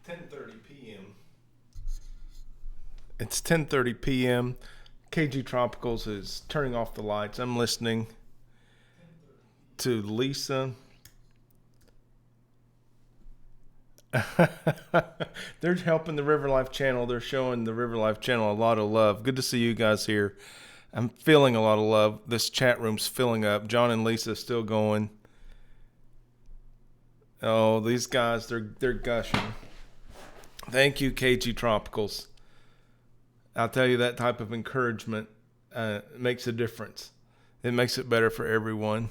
10:30 p.m. It's 10:30 p.m. KG Tropicals is turning off the lights. I'm listening to Lisa. They're helping the River Life channel. They're showing the River Life channel a lot of love. Good to see you guys here. I'm feeling a lot of love. This chat room's filling up. John and Lisa still going. Oh, these guys, they're gushing. Thank you, KG Tropicals. I'll tell you, that type of encouragement makes a difference. It makes it better for everyone.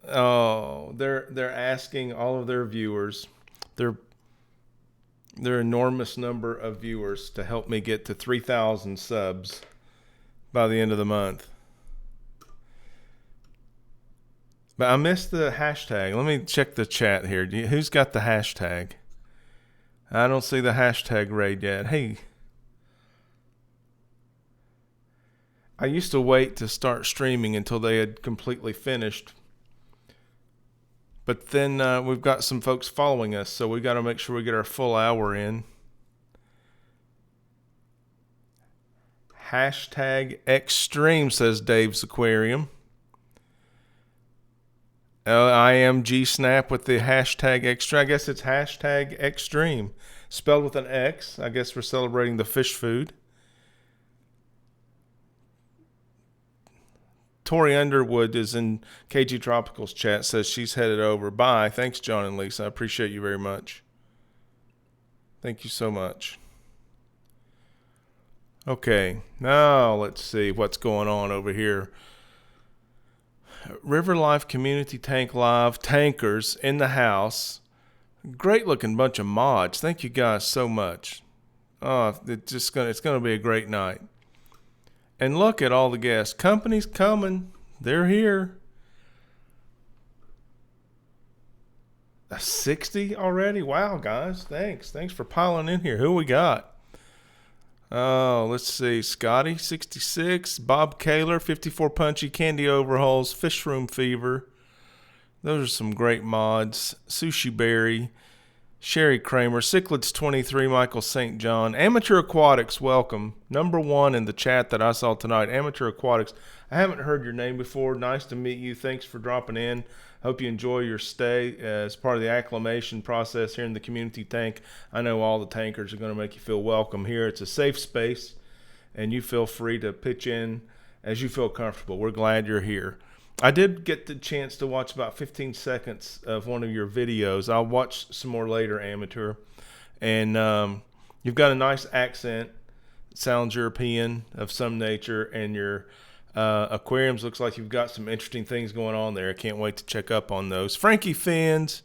Oh, they're asking all of their viewers, their enormous number of viewers, to help me get to 3,000 subs by the end of the month. But I missed the hashtag. Let me check the chat here. Who's got the hashtag? I don't see the hashtag raid yet. Hey, I used to wait to start streaming until they had completely finished. But then we've got some folks following us, so we got to make sure we get our full hour in. Hashtag extreme, says Dave's Aquarium. I am G-Snap with the hashtag extreme. I guess it's hashtag extreme. Spelled with an X. I guess we're celebrating the fish food. Tori Underwood is in KG Tropicals chat, says she's headed over. Bye. Thanks, John and Lisa. I appreciate you very much. Thank you so much. Okay, now let's see what's going on over here. River Life Community Tank Live tankers in the house. Great looking bunch of mods. Thank you guys so much. Oh, it's gonna be a great night. And look at all the guests. Company's coming. They're here. 60 already? Wow, guys. Thanks for piling in here. Who we got? Oh, let's see. Scotty, 66. Bob Kaler, 54 Punchy, Candy Overhauls, Fish Room Fever. Those are some great mods. Sushi Berry, Sherry Kramer, Cichlids 23, Michael St. John. Amateur Aquatics, welcome. Number one in the chat that I saw tonight. Amateur Aquatics. I haven't heard your name before. Nice to meet you. Thanks for dropping in. Hope you enjoy your stay as part of the acclimation process here in the community tank. I know all the tankers are going to make you feel welcome here. It's a safe space, and you feel free to pitch in as you feel comfortable. We're glad you're here. I did get the chance to watch about 15 seconds of one of your videos. I'll watch some more later, Amateur. And you've got a nice accent. It sounds European of some nature, and your aquariums looks like you've got some interesting things going on there. I can't wait to check up on those. Frankie Fins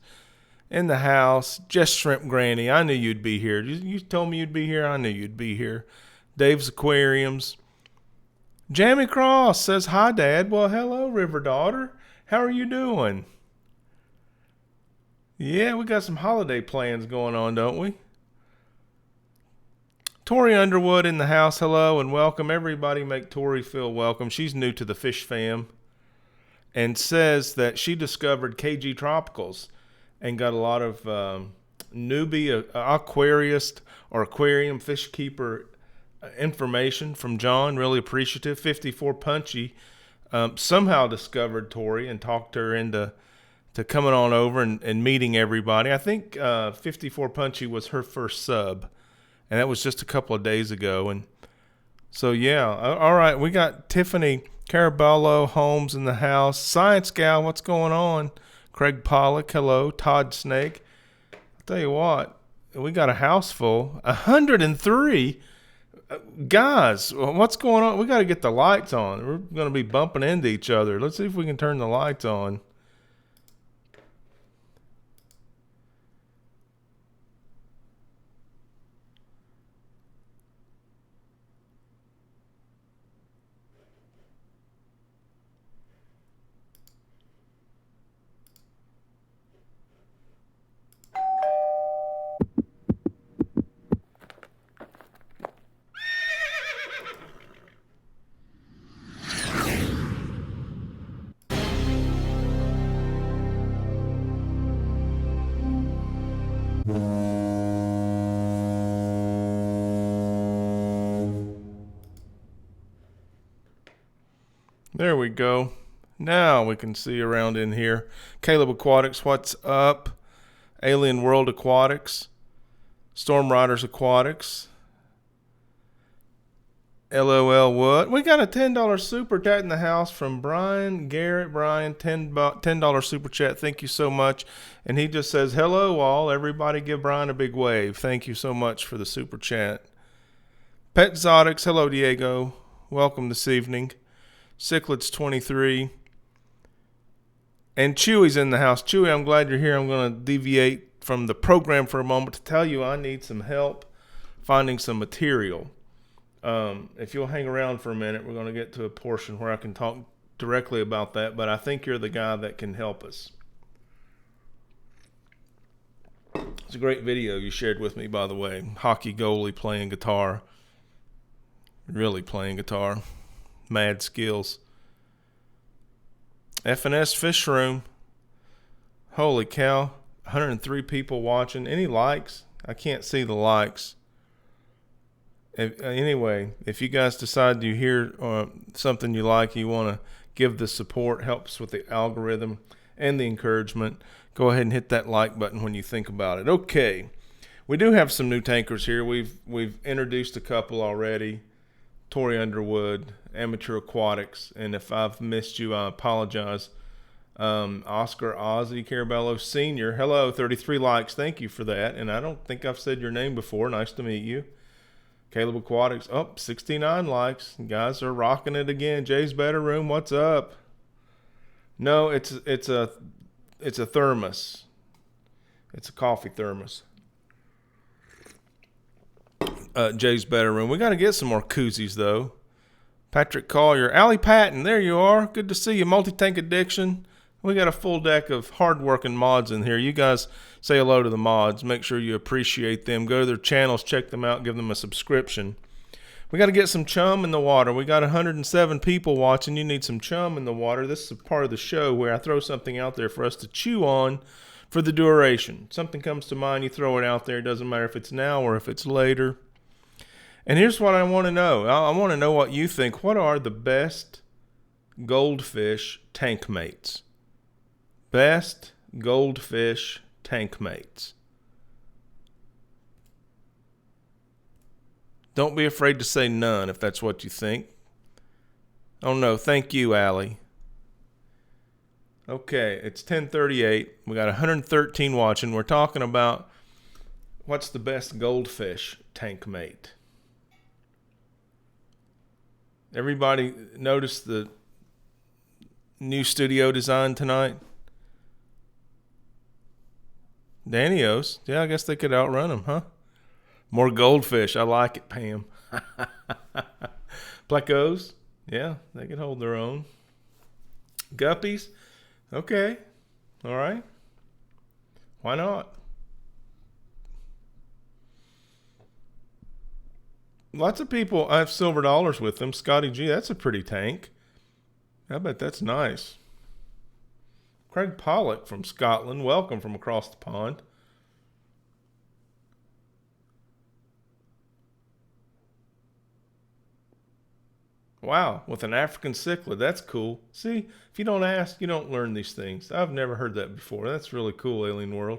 in the house. Just Shrimp Granny. I knew you'd be here. You told me you'd be here. I knew you'd be here. Dave's Aquariums. Jamie Cross says, hi, Dad. Well, hello, River Daughter. How are you doing? Yeah, we got some holiday plans going on, don't we? Tori Underwood in the house. Hello and welcome. Everybody make Tori feel welcome. She's new to the Fish Fam and says that she discovered KG Tropicals and got a lot of newbie aquarist or aquarium fish keeper information from John. Really appreciative. 54 Punchy somehow discovered Tori and talked her into coming on over and meeting everybody. I think 54 Punchy was her first sub, and that was just a couple of days ago. And so, yeah. All right, we got Tiffany Caraballo Holmes in the house. Science Gal, what's going on? Craig Pollock, hello. Todd Snake. I'll tell you what, we got a house full. 103 guys, what's going on? We got to get the lights on. We're going to be bumping into each other. Let's see if we can turn the lights on. There we go. Now we can see around in here. Caleb Aquatics, what's up? Alien World Aquatics. Storm Riders Aquatics. LOL what? We got a $10 super chat in the house from Brian Garrett. Brian, $10 super chat. Thank you so much. And he just says, hello all. Everybody give Brian a big wave. Thank you so much for the super chat. Pet Exotics. Hello, Diego. Welcome this evening. Cichlids 23. And Chewy's in the house. Chewy, I'm glad you're here. I'm going to deviate from the program for a moment to tell you I need some help finding some material. If you'll hang around for a minute, we're going to get to a portion where I can talk directly about that, but I think you're the guy that can help us. It's a great video you shared with me, by the way. Hockey goalie playing guitar. Really playing guitar. Mad skills. F&S Fish Room. Holy cow. 103 people watching. Any likes? I can't see the likes. Anyway, if you guys decide you hear something you like, you want to give the support, helps with the algorithm and the encouragement, go ahead and hit that like button when you think about it. Okay, we do have some new tankers here. We've introduced a couple already. Tori Underwood, Amateur Aquatics, and if I've missed you, I apologize. Oscar Ozzy Carabello Sr. Hello, 33 likes. Thank you for that. And I don't think I've said your name before. Nice to meet you. Caleb Aquatics, 69 likes. You guys are rocking it again. Jay's Better Room, what's up? No, it's a thermos. It's a coffee thermos. Jay's Better Room. We got to get some more koozies though. Patrick Collier, Allie Patton, there you are. Good to see you. Multi-Tank Addiction. We got a full deck of hard-working mods in here. You guys say hello to the mods. Make sure you appreciate them. Go to their channels, check them out, give them a subscription. We got to get some chum in the water. We got 107 people watching. You need some chum in the water. This is a part of the show where I throw something out there for us to chew on for the duration. Something comes to mind, you throw it out there. It doesn't matter if it's now or if it's later. And here's what I want to know. I want to know what you think. What are the best goldfish tank mates? Best goldfish tank mates. Don't be afraid to say none if that's what you think. Oh no, thank you, Allie. Okay, it's 10:38. We got 113 watching. We're talking about what's the best goldfish tank mate. Everybody notice the new studio design tonight? Danios. Yeah, I guess they could outrun them, huh? More goldfish. I like it, Pam. Plecos. Yeah, they can hold their own. Guppies. Okay. All right. Why not? Lots of people, I have silver dollars with them. Scotty G, that's a pretty tank. I bet that's nice. Craig Pollock from Scotland, welcome from across the pond. Wow, with an African cichlid, that's cool. See, if you don't ask, you don't learn these things. I've never heard that before. That's really cool, Alien World.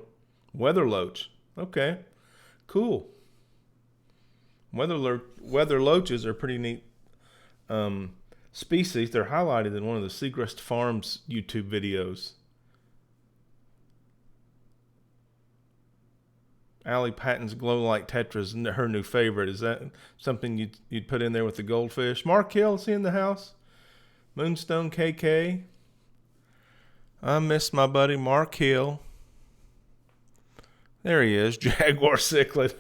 Weather loach, okay, cool. Weather loaches are pretty neat species. They're highlighted in one of the Seagrass Farms YouTube videos. Allie Patton's glow light tetras, her new favorite. Is that something you'd put in there with the goldfish? Mark Hill, is he in the house? Moonstone KK. I miss my buddy Mark Hill. There he is, Jaguar cichlid.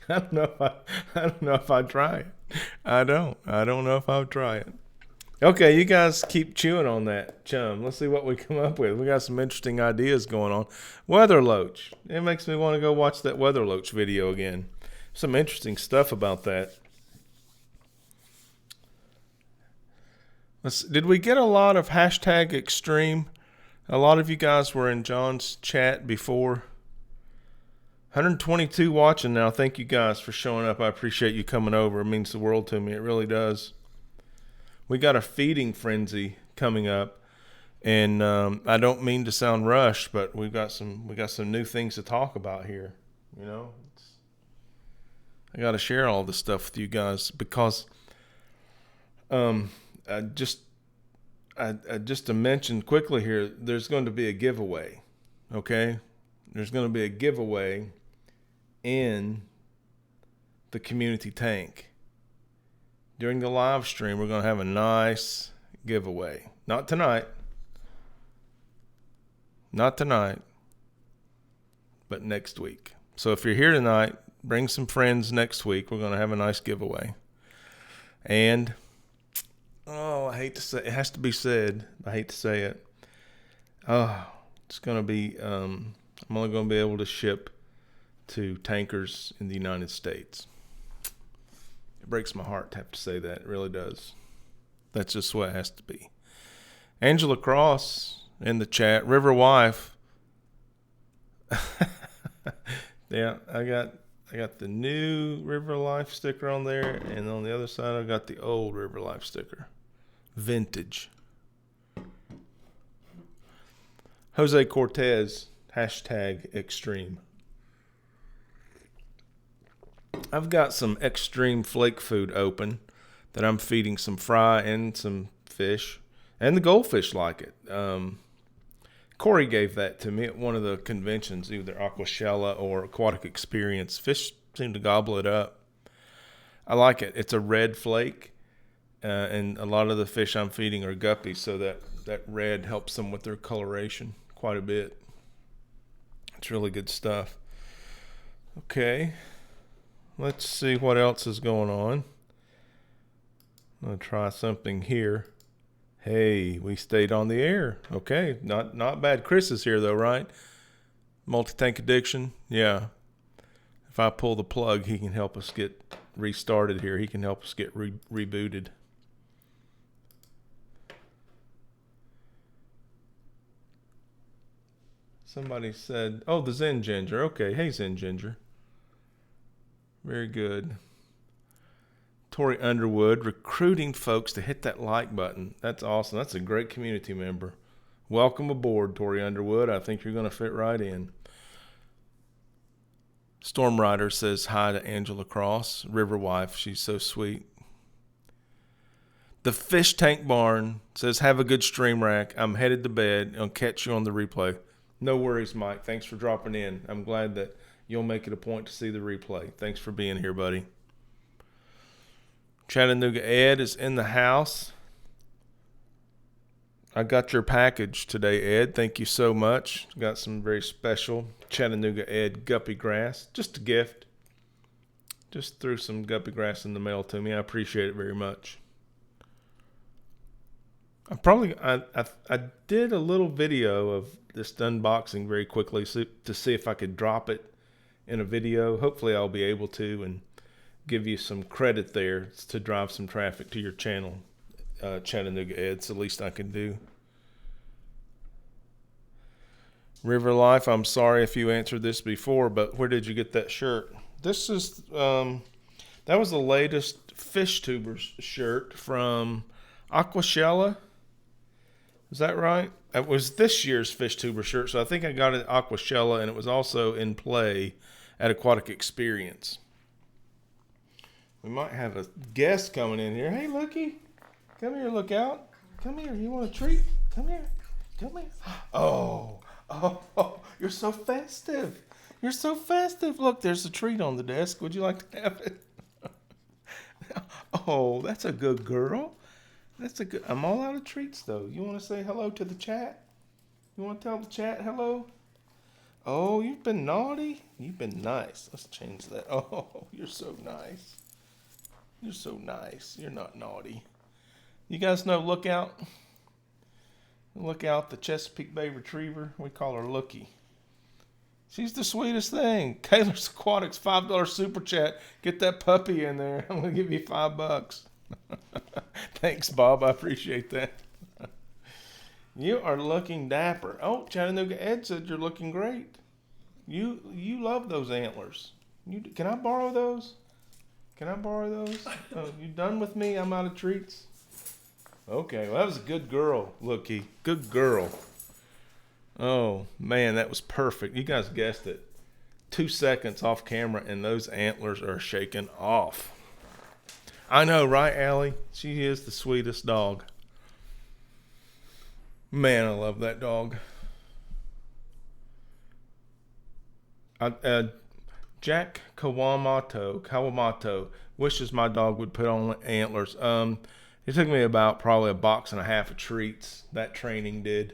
I don't know if I'd try it. I don't know if I'd try it. Okay, you guys keep chewing on that chum. Let's see what we come up with. We got some interesting ideas going on. Weather loach. It makes me want to go watch that weather loach video again. Some interesting stuff about that. Did we get a lot of hashtag extreme A lot of you guys were in John's chat before. 122 watching now. Thank you guys for showing up. I appreciate you coming over. It means the world to me. It really does. We got a feeding frenzy coming up, and I don't mean to sound rushed, but we got some new things to talk about here. You know, I got to share all this stuff with you guys because just to mention quickly here, there's going to be a giveaway. Okay, there's going to be a giveaway in the community tank. During the live stream, we're going to have a nice giveaway. Not tonight, but next week. So if you're here tonight, bring some friends next week. We're going to have a nice giveaway. And, I hate to say it. It has to be said. I hate to say it. It's going to be, I'm only going to be able to ship to tankers in the United States. It breaks my heart to have to say that. It really does. That's just what it has to be. Angela Cross in the chat. River Wife. Yeah, I got the new River Life sticker on there, and on the other side I got the old River Life sticker. Vintage. Jose Cortez, #extreme. I've got some extreme flake food open that I'm feeding some fry and some fish, and the goldfish like it. Corey gave that to me at one of the conventions, either Aquashella or Aquatic Experience. Fish seem to gobble it up. I like it. It's a red flake, and a lot of the fish I'm feeding are guppies, so that red helps them with their coloration quite a bit. It's really good stuff. Okay, let's see what else is going on. I'm going to try something here. Hey, we stayed on the air. Okay, not bad. Chris is here though, right? Multi-tank addiction. Yeah. If I pull the plug, he can help us get restarted here. He can help us get rebooted. Somebody said, oh, the Zen Ginger. Okay, hey, Zen Ginger. Very good. Tori Underwood, recruiting folks to hit that like button. That's awesome. That's a great community member. Welcome aboard, Tori Underwood. I think you're going to fit right in. Storm Rider says hi to Angela Cross, River Wife. She's so sweet. The Fish Tank Barn says, have a good stream rack. I'm headed to bed. I'll catch you on the replay. No worries, Mike. Thanks for dropping in. I'm glad that you'll make it a point to see the replay. Thanks for being here, buddy. Chattanooga Ed is in the house. I got your package today, Ed. Thank you so much. Got some very special Chattanooga Ed guppy grass. Just a gift. Just threw some guppy grass in the mail to me. I appreciate it very much. I did a little video of this unboxing very quickly to see if I could drop it in a video. Hopefully I'll be able to, and give you some credit there to drive some traffic to your channel, Chattanooga Ed. It's the least I can do. River Life, I'm sorry if you answered this before, but where did you get that shirt? This is, that was the latest Fish Tubers shirt from Aquashella. Is that right? It was this year's Fish Tuber shirt, so I think I got it at Aquashella, and it was also in play at Aquatic Experience. We might have a guest coming in here. Hey, Looky. Come here, look out. Come here. You want a treat? Come here. Come here. Oh, you're so festive. You're so festive. Look, there's a treat on the desk. Would you like to have it? Oh, that's a good girl. That's a good. I'm all out of treats, though. You want to say hello to the chat? You want to tell the chat hello? Oh, you've been naughty. You've been nice. Let's change that. Oh, you're so nice. You're so nice. You're not naughty. You guys know Lookout? Lookout, the Chesapeake Bay Retriever. We call her Looky. She's the sweetest thing. Kaylor's Aquatics, $5 super chat. Get that puppy in there. I'm going to give you $5. Thanks, Bob. I appreciate that. You are looking dapper. Oh, Chattanooga Ed said you're looking great. You love those antlers. Can I borrow those? Can I borrow those? Oh, you done with me? I'm out of treats. Okay, well that was a good girl, Looky. Good girl. Oh man, that was perfect. You guys guessed it. 2 seconds off camera and those antlers are shaking off. I know, right, Allie? She is the sweetest dog. Man, I love that dog. Jack Kawamoto wishes my dog would put on antlers. It took me about probably 1.5 boxes of treats. That training did.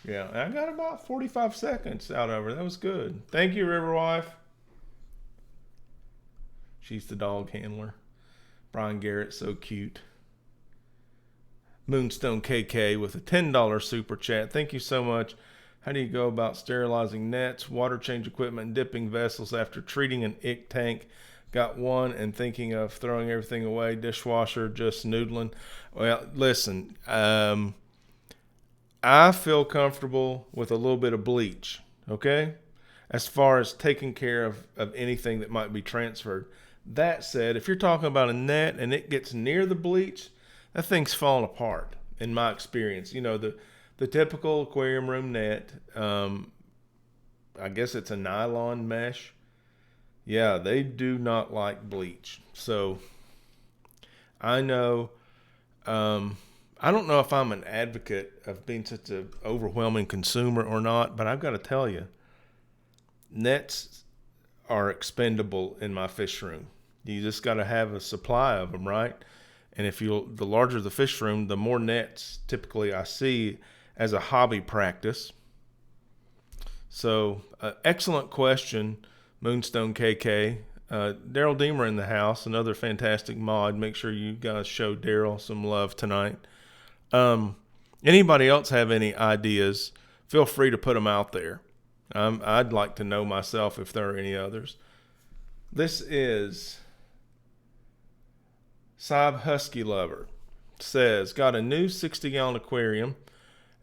Yeah, and I got about 45 seconds out of her. That was good. Thank you, Riverwife. She's the dog handler. Brian Garrett, so cute. Moonstone KK with a $10 super chat. Thank you so much. How do you go about sterilizing nets, water change equipment, and dipping vessels after treating an ick tank? Got one and thinking of throwing everything away. Dishwasher, just noodling. Well, listen, I feel comfortable with a little bit of bleach, okay? As far as taking care of anything that might be transferred. That said, if you're talking about a net and it gets near the bleach, that thing's falling apart, in my experience. You know, the typical aquarium room net, I guess it's a nylon mesh. Yeah, they do not like bleach. So I know, I don't know if I'm an advocate of being such an overwhelming consumer or not, but I've got to tell you, nets are expendable in my fish room. You just got to have a supply of them, right? And the larger the fish room, the more nets typically I see as a hobby practice. So, excellent question, Moonstone KK. Daryl Deemer in the house, another fantastic mod. Make sure you guys show Daryl some love tonight. Anybody else have any ideas? Feel free to put them out there. I'd like to know myself if there are any others. This is Saab Husky Lover. Says, got a new 60-gallon aquarium,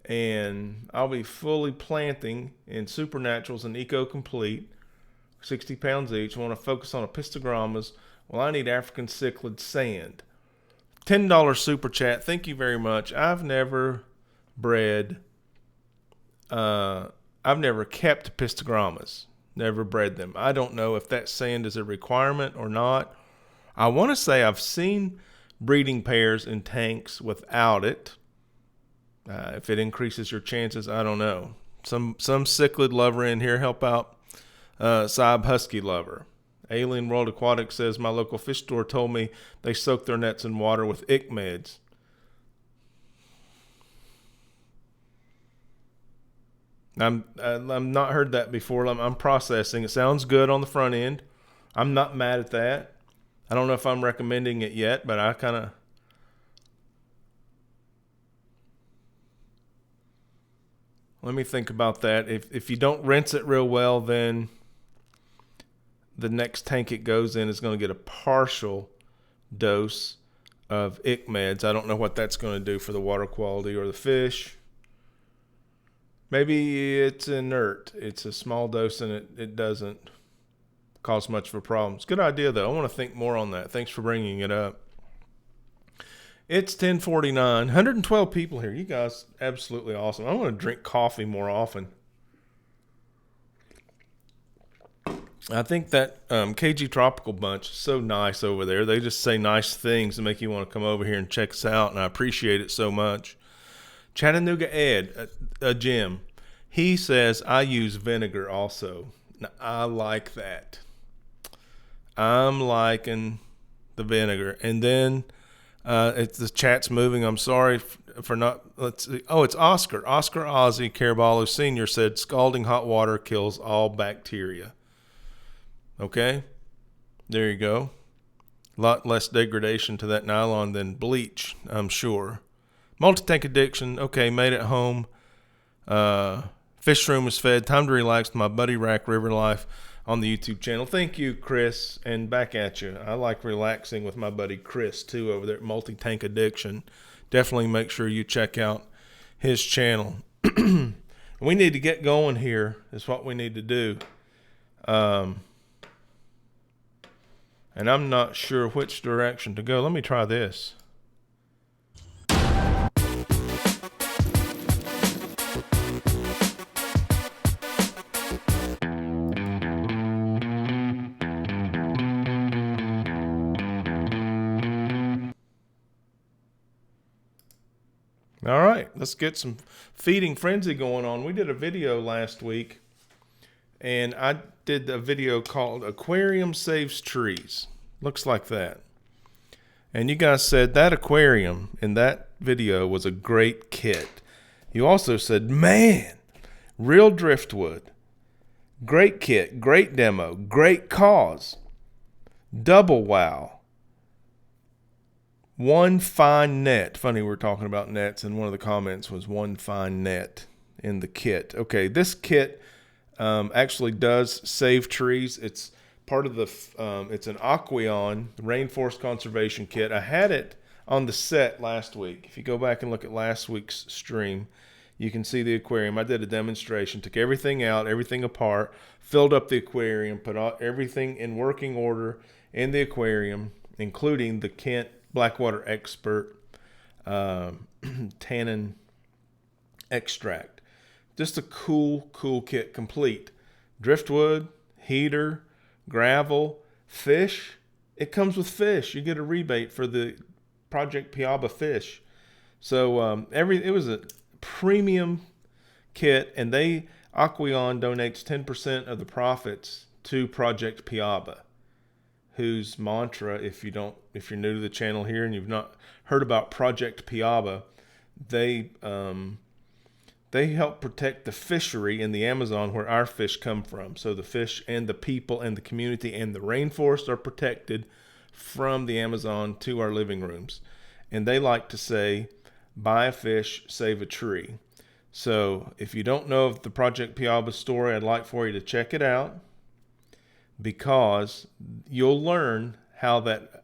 and I'll be fully planting in Supernaturals and Eco Complete, 60 pounds each. I want to focus on Apistogrammas. Well, I need African cichlid sand. $10 super chat. Thank you very much. I've never kept Apistogrammas. Never bred them. I don't know if that sand is a requirement or not. I want to say I've seen breeding pairs in tanks without it. If it increases your chances, I don't know. Some cichlid lover in here, help out. Saab Husky Lover. Alien World Aquatics says, my local fish store told me they soak their nets in water with ick meds. I'm not heard that before. I'm processing. It sounds good on the front end. I'm not mad at that. I don't know if I'm recommending it yet, but I kind of... Let me think about that. If you don't rinse it real well, then the next tank it goes in is going to get a partial dose of ick meds. I don't know what that's going to do for the water quality or the fish. Maybe it's inert. It's a small dose and it doesn't cause much of a problem. It's a good idea, though. I want to think more on that. Thanks for bringing it up. It's 10:49. 112 people here. You guys absolutely awesome. I want to drink coffee more often. I think that KG Tropical Bunch is so nice over there. They just say nice things to make you want to come over here and check us out, and I appreciate it so much. Chattanooga Ed, Jim, he says, I use vinegar also. Now, I like that. I'm liking the vinegar. And then the chat's moving. I'm sorry for not, let's see. Oh, it's Oscar. Oscar Ozzy Caraballo Sr. said, scalding hot water kills all bacteria. Okay, there you go. A lot less degradation to that nylon than bleach, I'm sure. Multi-tank addiction. Okay, made it home. Fish room is fed. Time to relax with my buddy Rack River Life on the YouTube channel. Thank you, Chris, and back at you. I like relaxing with my buddy Chris, too, over there at Multi-Tank Addiction. Definitely make sure you check out his channel. We need to get going here is what we need to do. And I'm not sure which direction to go. Let me try this. All right, let's get some feeding frenzy going on. We did a video last week, and I did a video called Aquarium Saves Trees. Looks like that. And you guys said that aquarium in that video was a great kit. You also said, man, real driftwood. Great kit, great demo, great cause. Double wow. One fine net. Funny, we're talking about nets, and one of the comments was one fine net in the kit. Okay, this kit actually does save trees. It's part of the, it's an AQUARIUM Rainforest Conservation Kit. I had it on the set last week. If you go back and look at last week's stream, you can see the aquarium. I did a demonstration, took everything out, everything apart, filled up the aquarium, put everything in working order in the aquarium, including the Kent Blackwater Expert tannin extract. Just a cool kit, complete. Driftwood, heater, gravel, fish. It comes with fish. You get a rebate for the Project Piaba fish. So it was a premium kit, and AQUARIUM donates 10% of the profits to Project Piaba, whose mantra, if you're new to the channel here and you've not heard about Project Piaba, they help protect the fishery in the Amazon where our fish come from. So the fish and the people and the community and the rainforest are protected from the Amazon to our living rooms. And they like to say, buy a fish, save a tree. So if you don't know of the Project Piaba story, I'd like for you to check it out, because you'll learn how that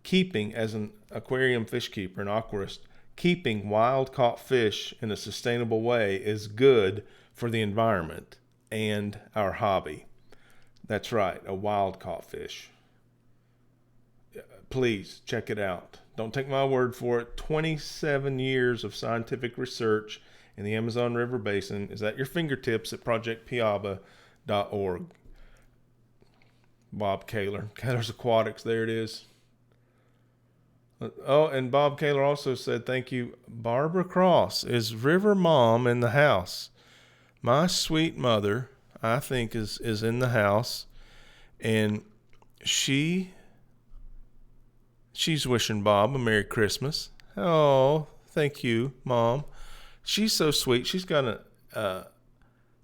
keeping, as an aquarium fish keeper, an aquarist, keeping wild-caught fish in a sustainable way is good for the environment and our hobby. That's right, a wild-caught fish. Please check it out. Don't take my word for it. 27 years of scientific research in the Amazon River Basin is at your fingertips at projectpiaba.org. Bob Kaler. Kaler's Aquatics. There it is. Oh, and Bob Kaler also said, thank you. Barbara Cross, is River Mom in the house? My sweet mother, I think, is in the house. And she's wishing Bob a Merry Christmas. Oh, thank you, Mom. She's so sweet. She's got a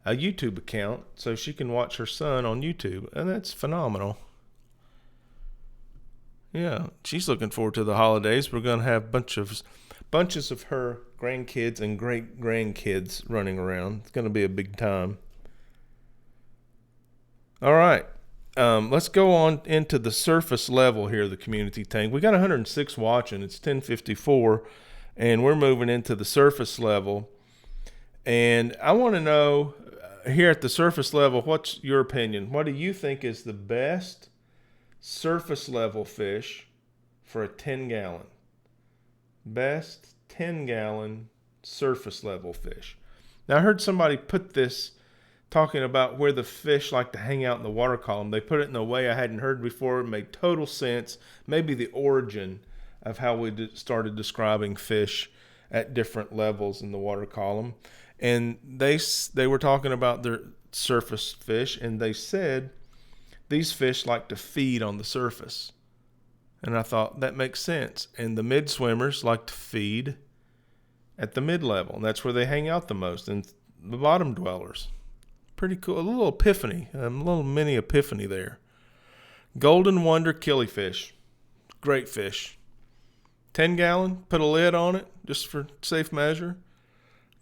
YouTube account so she can watch her son on YouTube, and that's phenomenal. Yeah, she's looking forward to the holidays. We're going to have bunches of her grandkids and great grandkids running around. It's going to be a big time. All right, let's go on into the surface level here of the community tank. We got 106 watching. It's 10:54, and we're moving into the surface level. And I want to know, here at the surface level, what's your opinion? What do you think is the best surface level fish for a 10-gallon? Best 10-gallon surface level fish. Now, I heard somebody put this, talking about where the fish like to hang out in the water column. They put it in a way I hadn't heard before. It made total sense. Maybe the origin of how we started describing fish at different levels in the water column. And they were talking about their surface fish, and they said these fish like to feed on the surface. And I thought that makes sense. And the mid swimmers like to feed at the mid level, and that's where they hang out the most. And the bottom dwellers, pretty cool. A little epiphany, a little mini epiphany there. Golden Wonder killifish, great fish. 10-gallon, put a lid on it just for safe measure.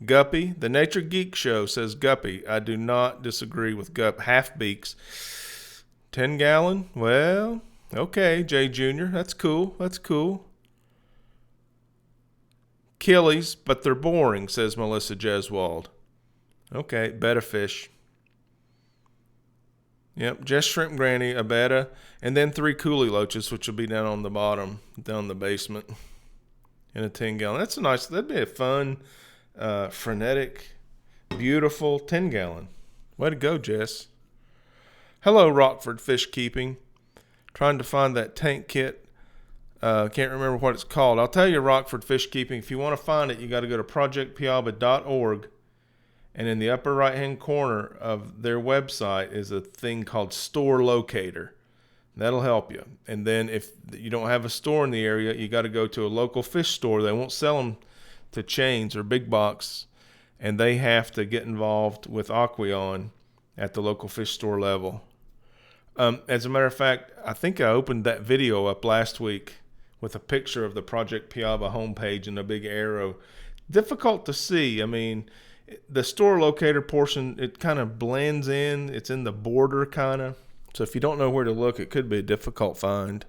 Guppy, the Nature Geek Show says guppy. I do not disagree with half beaks. 10-gallon, well, okay, Jay Jr., that's cool, that's cool. killies, but they're boring, says Melissa Jeswald. Okay, betta fish. Yep, just shrimp granny, a betta, and then 3 coolie loaches, which will be down on the bottom, down in the basement, in a 10-gallon. That's a nice, that'd be a fun, frenetic, beautiful 10-gallon. Way to go, Jess. Hello, Rockford Fish Keeping. Trying to find that tank kit. Can't remember what it's called. I'll tell you, Rockford Fish Keeping, if you want to find it, you got to go to projectpiaba.org. And in the upper right-hand corner of their website is a thing called Store Locator. That'll help you. And then if you don't have a store in the area, you got to go to a local fish store. They won't sell them to chains or big box, and they have to get involved with Aquarium at the local fish store level. As a matter of fact, I think I opened that video up last week with a picture of the Project Piaba homepage and a big arrow. Difficult to see. I mean, the store locator portion, it kind of blends in. It's in the border kind of. So if you don't know where to look, it could be a difficult find.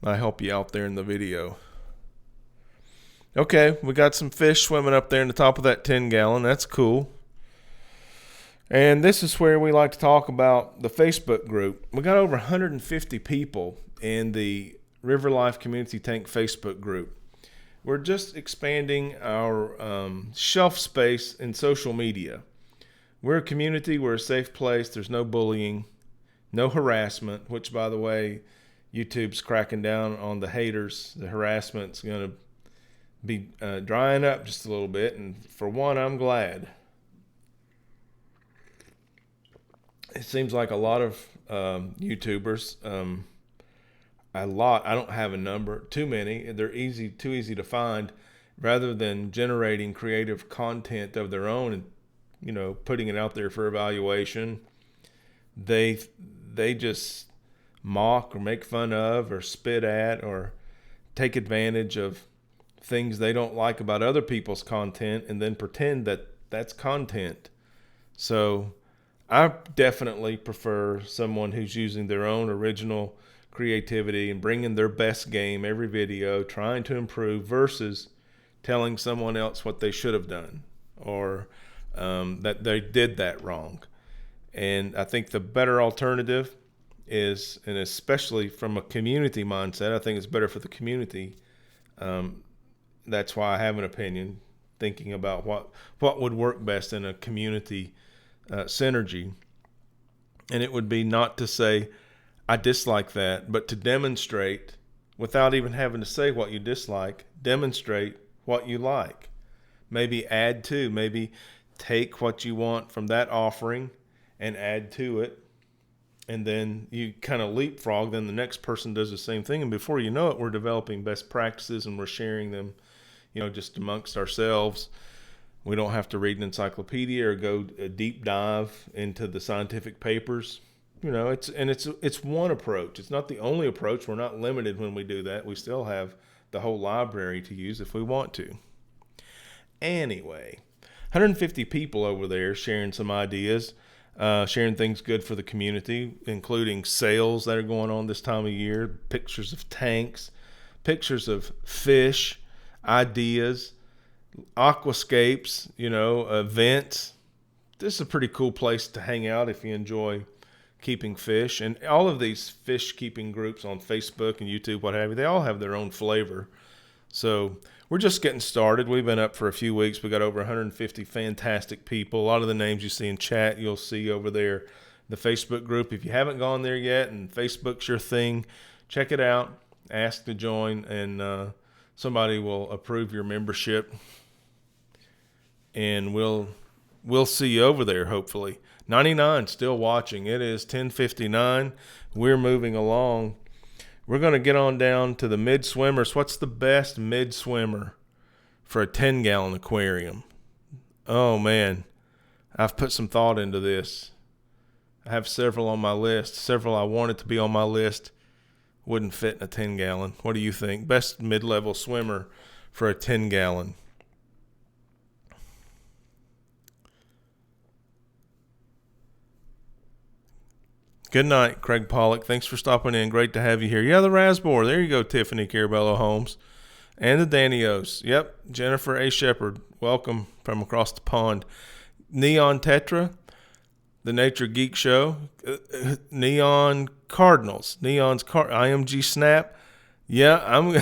I'll help you out there in the video. Okay, we got some fish swimming up there in the top of that 10-gallon. That's cool. And this is where we like to talk about the Facebook group. We got over 150 people in the River Life Community Tank Facebook group. We're just expanding our shelf space in social media. We're a community. We're a safe place. There's no bullying, no harassment, which, by the way, YouTube's cracking down on the haters. The harassment's going to be drying up just a little bit. And for one, I'm glad. It seems like a lot of YouTubers, I don't have a number, too many. They're too easy to find. Rather than generating creative content of their own and, putting it out there for evaluation, they just mock or make fun of or spit at or take advantage of things they don't like about other people's content and then pretend that that's content. So I definitely prefer someone who's using their own original creativity and bringing their best game every video, trying to improve, versus telling someone else what they should have done or that they did that wrong. And I think the better alternative is, and especially from a community mindset, I think it's better for the community. That's why I have an opinion, thinking about what would work best in a community synergy. And it would be not to say, I dislike that, but to demonstrate, without even having to say what you dislike, demonstrate what you like. Maybe add to, maybe take what you want from that offering and add to it. And then you kind of leapfrog, then the next person does the same thing. And before you know it, we're developing best practices and we're sharing them, just amongst ourselves. We don't have to read an encyclopedia or go a deep dive into the scientific papers. It's one approach. It's not the only approach. We're not limited when we do that. We still have the whole library to use if we want to. Anyway, 150 people over there sharing some ideas, sharing things good for the community, including sales that are going on this time of year, pictures of tanks, pictures of fish, ideas, aquascapes, events. This is a pretty cool place to hang out if you enjoy keeping fish. And all of these fish keeping groups on Facebook and YouTube, what have you, they all have their own flavor. So we're just getting started. We've been up for a few weeks. We got over 150 fantastic people. A lot of the names you see in chat, you'll see over there. The Facebook group, if you haven't gone there yet and Facebook's your thing, check it out. Ask to join, and somebody will approve your membership. And we'll see you over there, hopefully. 99 still watching. It is 10:59. We're moving along. We're going to get on down to the mid-swimmers. What's the best mid-swimmer for a 10-gallon aquarium? Oh, man. I've put some thought into this. I have several on my list. Several I wanted to be on my list. Wouldn't fit in a 10-gallon. What do you think? Best mid-level swimmer for a 10-gallon. Good night, Craig Pollock. Thanks for stopping in. Great to have you here. Yeah, the Rasbor. There you go, Tiffany Carabello Holmes. And the Danios. Yep. Jennifer A. Shepherd. Welcome from across the pond. Neon Tetra. The Nature Geek Show. Neon Cardinals. IMG Snap. Yeah, I'm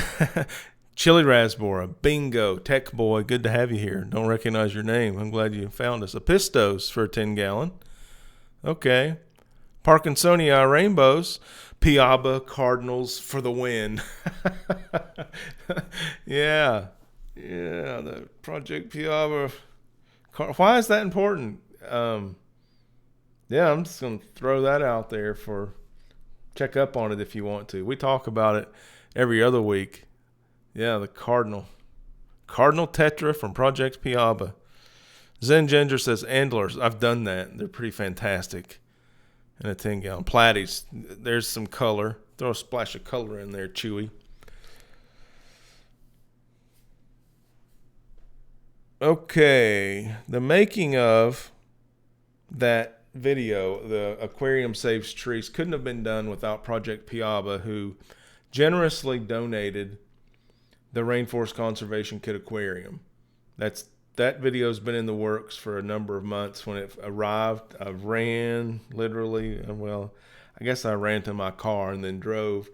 Chili Raspberry. Bingo. Tech Boy. Good to have you here. Don't recognize your name. I'm glad you found us. Apistos for a 10-gallon. Okay. Parkinsonia Rainbows. Piaba Cardinals for the win. Yeah. Yeah. The Project Piaba. Why is that important? Yeah, I'm just going to throw that out there for check up on it if you want to. We talk about it every other week. Yeah, the Cardinal Tetra from Project Piaba. Zen Ginger says Antlers. I've done that. They're pretty fantastic. In a 10-gallon. Platies. There's some color. Throw a splash of color in there, Chewy. Okay. The making of that video, the Aquarium Saves Trees, couldn't have been done without Project Piaba, who generously donated the Rainforest Conservation Kit Aquarium. That video's been in the works for a number of months. When it arrived, I ran literally, well, I guess I ran to my car and then drove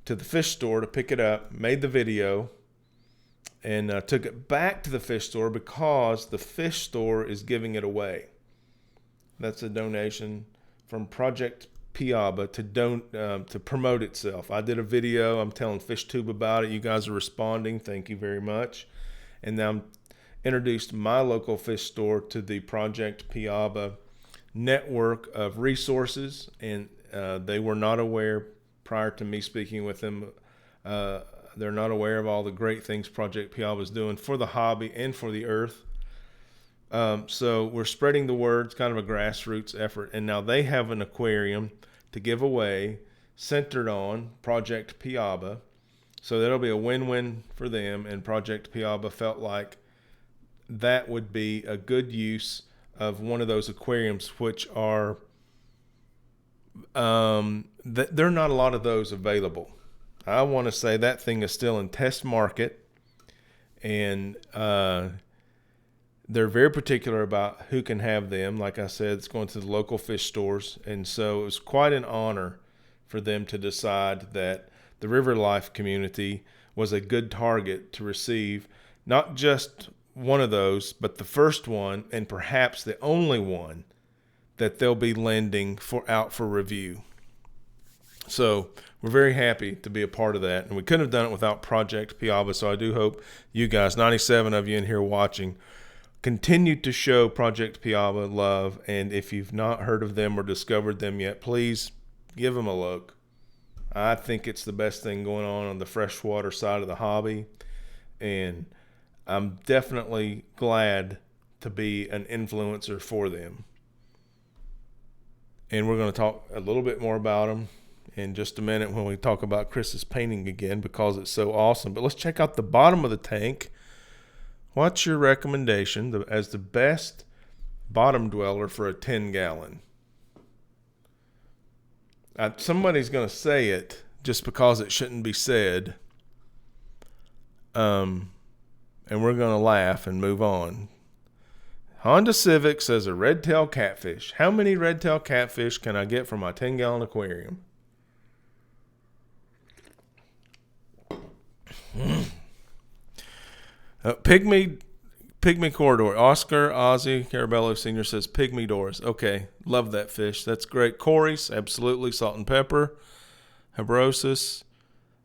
to the fish store to pick it up, made the video, and took it back to the fish store because the fish store is giving it away. That's a donation from Project Piaba to promote itself. I did a video. I'm telling FishTube about it. You guys are responding. Thank you very much. And now I'm introduced my local fish store to the Project Piaba network of resources, and they were not aware prior to me speaking with them. They're not aware of all the great things Project Piaba is doing for the hobby and for the earth. So we're spreading the word. It's kind of a grassroots effort, and now they have an aquarium to give away centered on Project Piaba. So that'll be a win-win for them, and Project Piaba felt like that would be a good use of one of those aquariums, which are, there are not a lot of those available. I want to say that thing is still in test market, and they're very particular about who can have them. Like I said, it's going to the local fish stores, and so it was quite an honor for them to decide that the river life community was a good target to receive not just one of those, but the first one, and perhaps the only one that they'll be lending out for review. So we're very happy to be a part of that, and we couldn't have done it without Project Piaba. So I do hope you guys, 97 of you in here watching, continue to show Project Piaba love, and if you've not heard of them or discovered them yet, please give them a look. I think it's the best thing going on the freshwater side of the hobby, and I'm definitely glad to be an influencer for them. And we're going to talk a little bit more about them in just a minute when we talk about Chris's painting again, because it's so awesome. But let's check out the bottom of the tank. What's your recommendation as the best bottom dweller for a 10-gallon? Somebody's going to say it just because it shouldn't be said. And we're going to laugh and move on. Honda Civic says a red-tail catfish. How many red-tail catfish can I get from my 10-gallon aquarium? Pygmy corridor. Oscar Ozzy Carabello Sr. says pygmy doors. Okay, love that fish. That's great. Corey's, absolutely. Salt and pepper. Habrosis.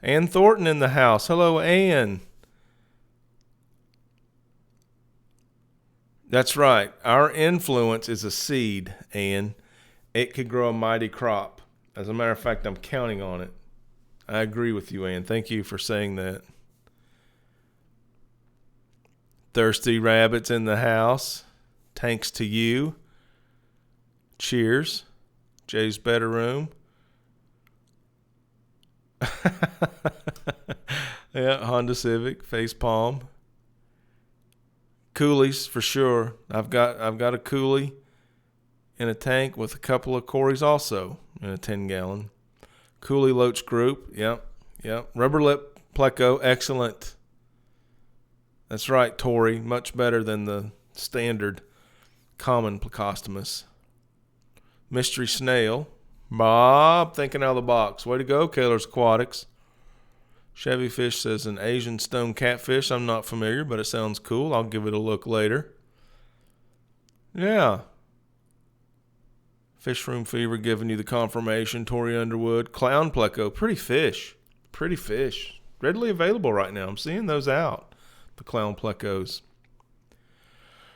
Ann Thornton in the house. Hello, Ann. That's right. Our influence is a seed, and it could grow a mighty crop. As a matter of fact, I'm counting on it. I agree with you, Ann. Thank you for saying that. Thirsty rabbits in the house. Thanks to you. Cheers. Jay's better room. Yeah, Honda Civic, face palm. Coolies for sure. I've got a coolie in a tank with a couple of Corys also in a 10-gallon. Coolie Loach Group. Yep. Rubber lip pleco, excellent. That's right, Tori. Much better than the standard common Plecostomus. Mystery snail. Bob, thinking out of the box. Way to go, Kaler's Aquatics. Chevy Fish says an Asian stone catfish. I'm not familiar, but it sounds cool. I'll give it a look later. Yeah. Fish Room Fever giving you the confirmation. Tori Underwood. Clown pleco. Pretty fish. Pretty fish. Readily available right now. I'm seeing those out. The clown plecos.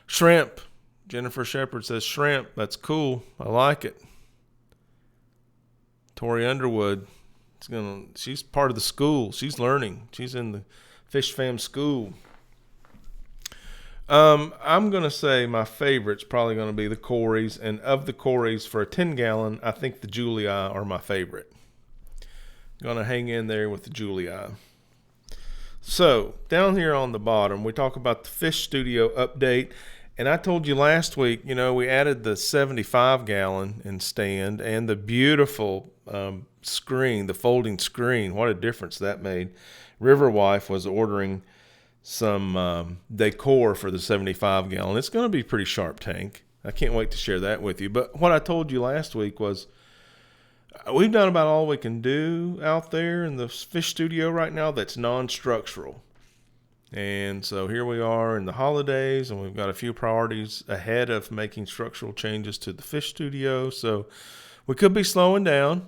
Shrimp. Jennifer Shepard says shrimp. That's cool. I like it. Tori Underwood. She's part of the school. She's learning. She's in the Fish Fam school. I'm going to say my favorite's probably going to be the Corys. And of the Corys, for a 10-gallon, I think the Julii are my favorite. Going to hang in there with the Julii. So, down here on the bottom, we talk about the Fish Studio update. And I told you last week, we added the 75-gallon in stand and the beautiful screen, the folding screen. What a difference that made. Riverwife was ordering some decor for the 75-gallon. It's going to be a pretty sharp tank. I can't wait to share that with you. But what I told you last week was we've done about all we can do out there in the Fish Studio right now that's non-structural. And so here we are in the holidays, and we've got a few priorities ahead of making structural changes to the Fish Studio. So we could be slowing down,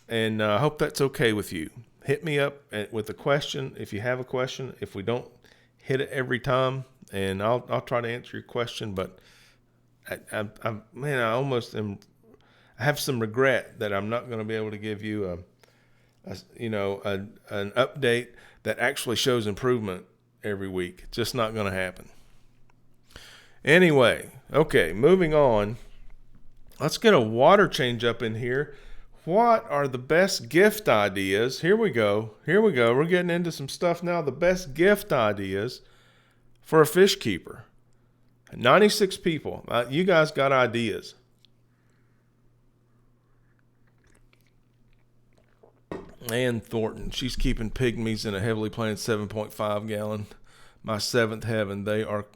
and I hope that's okay with you. Hit me up with a question if you have a question. If we don't hit it every time, and I'll try to answer your question. But I almost am. I have some regret that I'm not going to be able to give you an update that actually shows improvement every week. It's just not going to happen. Anyway, okay, moving on. Let's get a water change up in here. What are the best gift ideas? Here we go. We're getting into some stuff now. The best gift ideas for a fish keeper. 96 people. You guys got ideas. Ann Thornton. She's keeping pygmies in a heavily planted 7.5 gallon. My seventh heaven. They are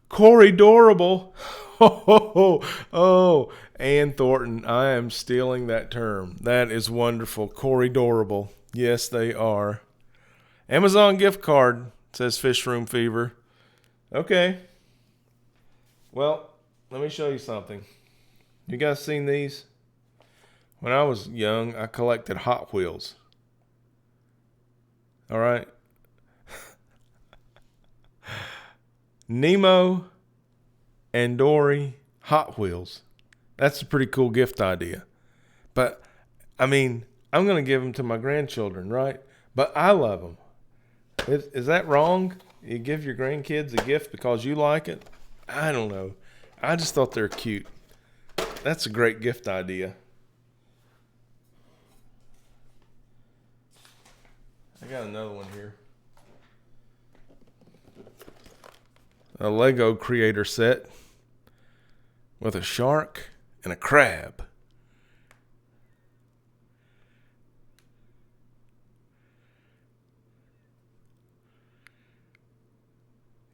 corridorable. Oh, Ann Thornton. I am stealing that term. That is wonderful. Corridorable. Yes, they are. Amazon gift card, says Fish Room Fever. Okay. Well, let me show you something. You guys seen these? When I was young, I collected Hot Wheels. All right. Nemo and Dory Hot Wheels. That's a pretty cool gift idea. But, I'm going to give them to my grandchildren, right? But I love them. Is that wrong? You give your grandkids a gift because you like it? I don't know. I just thought they're cute. That's a great gift idea. I got another one here. A Lego creator set with a shark and a crab.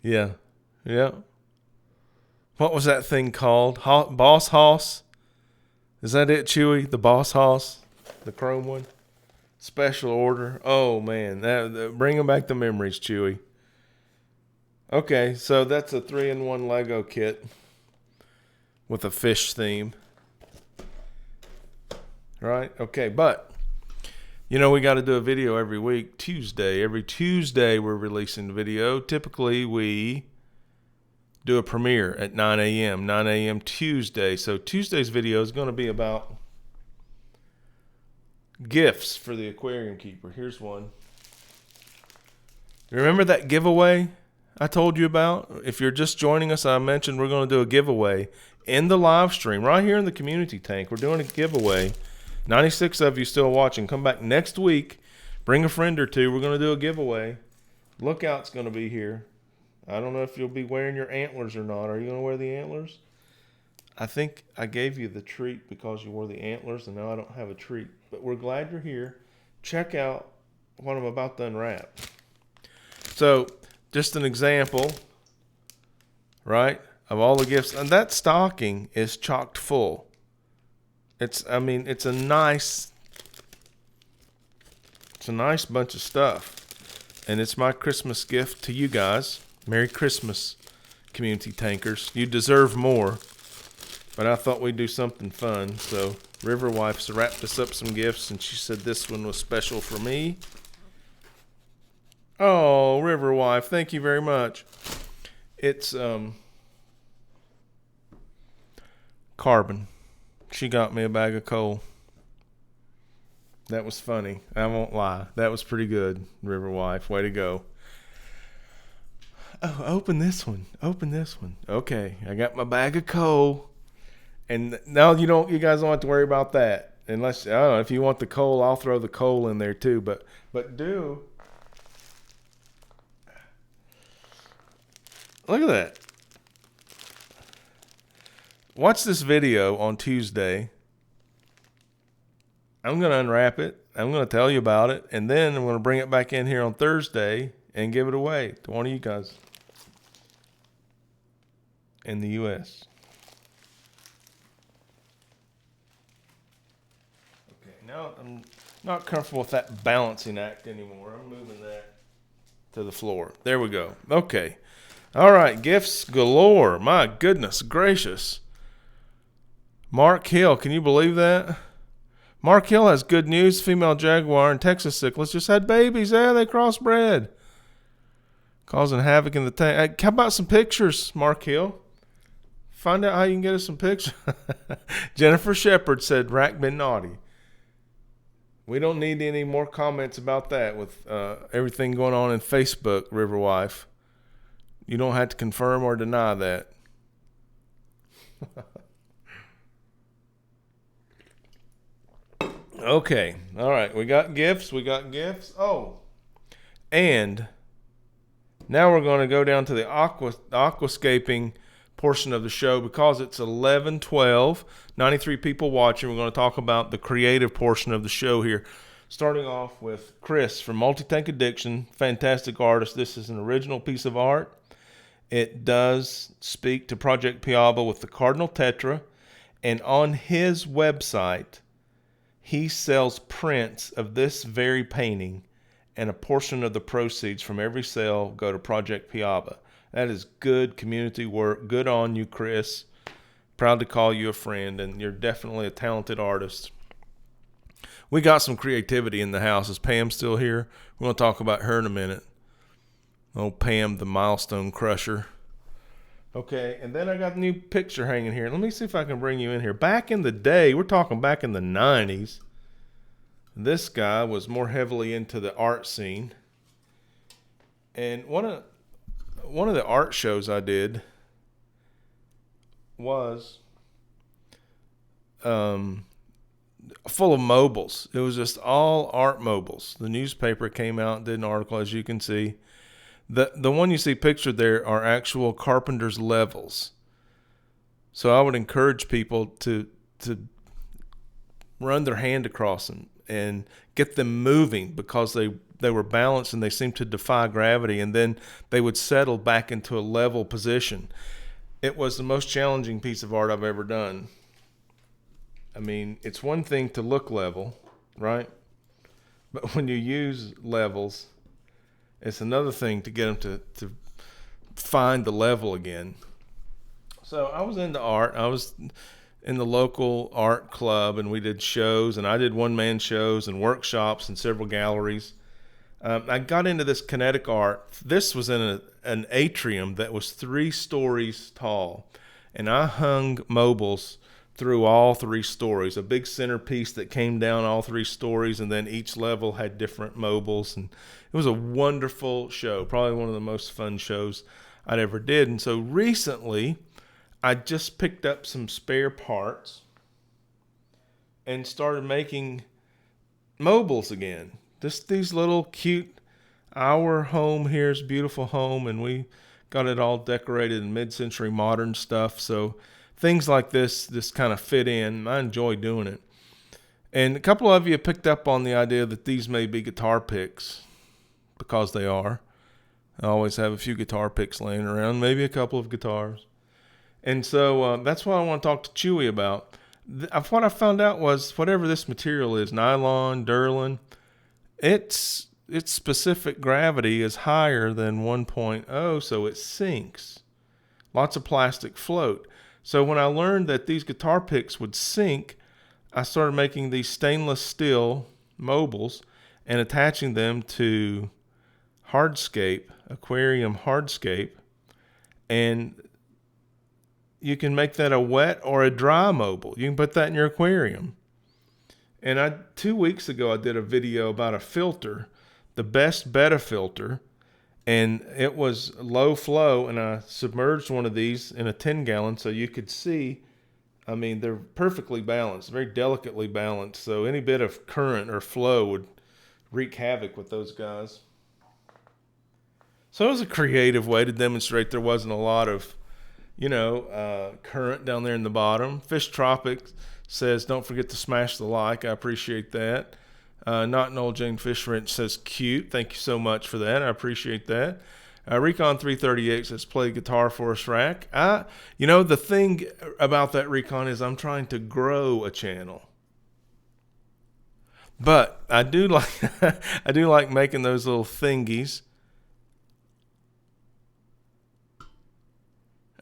Yeah. What was that thing called? Boss Hoss? Is that it, Chewy? The Boss Hoss? The chrome one? Special order. Oh, man. Bringing back the memories, Chewy. Okay, so that's a 3-in-1 Lego kit with a fish theme. Right? Okay, but, we got to do a video every week. Tuesday. Every Tuesday we're releasing a video. Typically, we do a premiere at 9 a.m. 9 a.m. Tuesday. So Tuesday's video is going to be about gifts for the aquarium keeper. Here's one. Remember that giveaway I told you about? If you're just joining us, I mentioned we're going to do a giveaway in the live stream right here in the community tank. We're doing a giveaway. 96 of you still watching. Come back next week. Bring a friend or two. We're going to do a giveaway. Lookout's going to be here. I don't know if you'll be wearing your antlers or not. Are you going to wear the antlers? I think I gave you the treat because you wore the antlers, and now I don't have a treat. But we're glad you're here. Check out what I'm about to unwrap. So just an example, right, of all the gifts. And that stocking is chocked full. It's a nice bunch of stuff. And it's my Christmas gift to you guys. Merry Christmas, community tankers. You deserve more. But I thought we'd do something fun. So River Wife's wrapped us up some gifts, and she said this one was special for me. Oh, River Wife, thank you very much. It's carbon. She got me a bag of coal. That was funny. I won't lie. That was pretty good, River Wife. Way to go. Oh, open this one. Open this one. Okay, I got my bag of coal. And now you guys don't have to worry about that. Unless, I don't know, if you want the coal, I'll throw the coal in there too. But do. Look at that. Watch this video on Tuesday. I'm going to unwrap it. I'm going to tell you about it. And then I'm going to bring it back in here on Thursday and give it away to one of you guys in the U.S. Okay, now I'm not comfortable with that balancing act anymore. I'm moving that to the floor. There we go. Okay. All right, gifts galore. My goodness gracious. Mark Hill, can you believe that? Mark Hill has good news. Female jaguar and Texas cichlids just had babies. Yeah, they crossbred. Causing havoc in the tank. How about some pictures, Mark Hill? Find out how you can get us some pictures. Jennifer Shepard said, Rack been naughty. We don't need any more comments about that with everything going on in Facebook, River Wife. You don't have to confirm or deny that. Okay. All right. We got gifts. Oh. And now we're going to go down to the aquascaping portion of the show because it's 11:12. 93 people watching. We're going to talk about the creative portion of the show here. Starting off with Chris from Multi-Tank Addiction. Fantastic artist. This is an original piece of art. It does speak to Project Piaba with the Cardinal Tetra. And on his website, he sells prints of this very painting, and a portion of the proceeds from every sale go to Project Piaba. That is good community work. Good on you, Chris. Proud to call you a friend, and you're definitely a talented artist. We got some creativity in the house. Is Pam still here? We're going to talk about her in a minute. Oh, Pam, the milestone crusher. Okay, and then I got a new picture hanging here. Let me see if I can bring you in here. Back in the day, we're talking back in the 90s, this guy was more heavily into the art scene. And one of the art shows I did was full of mobiles. It was just all art mobiles. The newspaper came out and did an article, as you can see. The one you see pictured there are actual carpenter's levels. So I would encourage people to run their hand across them and get them moving because they were balanced and they seemed to defy gravity, and then they would settle back into a level position. It was the most challenging piece of art I've ever done. I mean, it's one thing to look level, right? But when you use levels, it's another thing to get them to find the level again. So I was into art. I was in the local art club, and we did shows, and I did one-man shows and workshops in several galleries. I got into this kinetic art. This was in an atrium that was 3 stories tall, and I hung mobiles through all 3 stories, a big centerpiece that came down all 3 stories, and then each level had different mobiles, and it was a wonderful show, probably one of the most fun shows I'd ever did. And so recently, I just picked up some spare parts and started making mobiles again. Just these little cute, our home here is a beautiful home, and we got it all decorated in mid-century modern stuff, so things like this just kind of fit in. I enjoy doing it. And a couple of you picked up on the idea that these may be guitar picks, because they are. I always have a few guitar picks laying around, maybe a couple of guitars. And so that's what I want to talk to Chewy about. What I found out was whatever this material is, nylon, Durlin, its specific gravity is higher than 1.0, so it sinks. Lots of plastic float. So when I learned that these guitar picks would sink, I started making these stainless steel mobiles and attaching them to hardscape, aquarium hardscape, and you can make that a wet or a dry mobile. You can put that in your aquarium. And 2 weeks ago, I did a video about a filter, the best betta filter, and it was low flow, and I submerged one of these in a 10-gallon so you could see. I mean, they're perfectly balanced, very delicately balanced, so any bit of current or flow would wreak havoc with those guys. So it was a creative way to demonstrate there wasn't a lot of, current down there in the bottom. Fish Tropics says, don't forget to smash the like. I appreciate that. Not an Old Jane Fish Wrench says, cute. Thank you so much for that. I appreciate that. Recon 338 says, play guitar for us, Rack. The thing about that Recon is I'm trying to grow a channel. But I do like making those little thingies.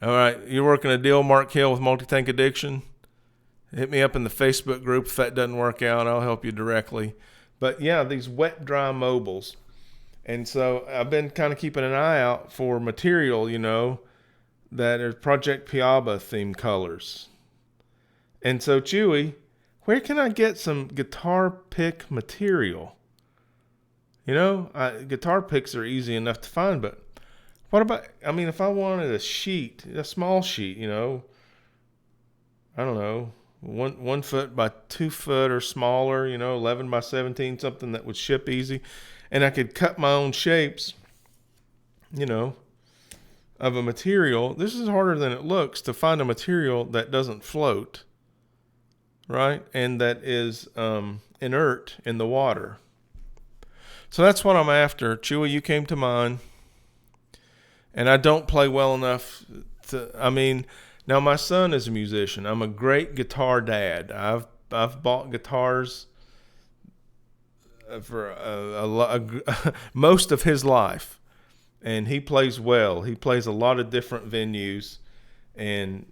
All right, you're working a deal, Mark Hill, with Multi-Tank Addiction? Hit me up in the Facebook group. If that doesn't work out, I'll help you directly. But yeah, these wet, dry mobiles. And so I've been kind of keeping an eye out for material, that are Project Piaba themed colors. And so, Chewy, where can I get some guitar pick material? Guitar picks are easy enough to find, but what about, if I wanted a sheet, a small sheet, I don't know, 1 foot by 2 foot or smaller, 11 by 17, something that would ship easy. And I could cut my own shapes, of a material. This is harder than it looks to find a material that doesn't float, right? And that is inert in the water. So that's what I'm after. Chewy, you came to mind. And I don't play well enough now my son is a musician. I'm a great guitar dad. I've bought guitars for most of his life, and he plays well. He plays a lot of different venues, and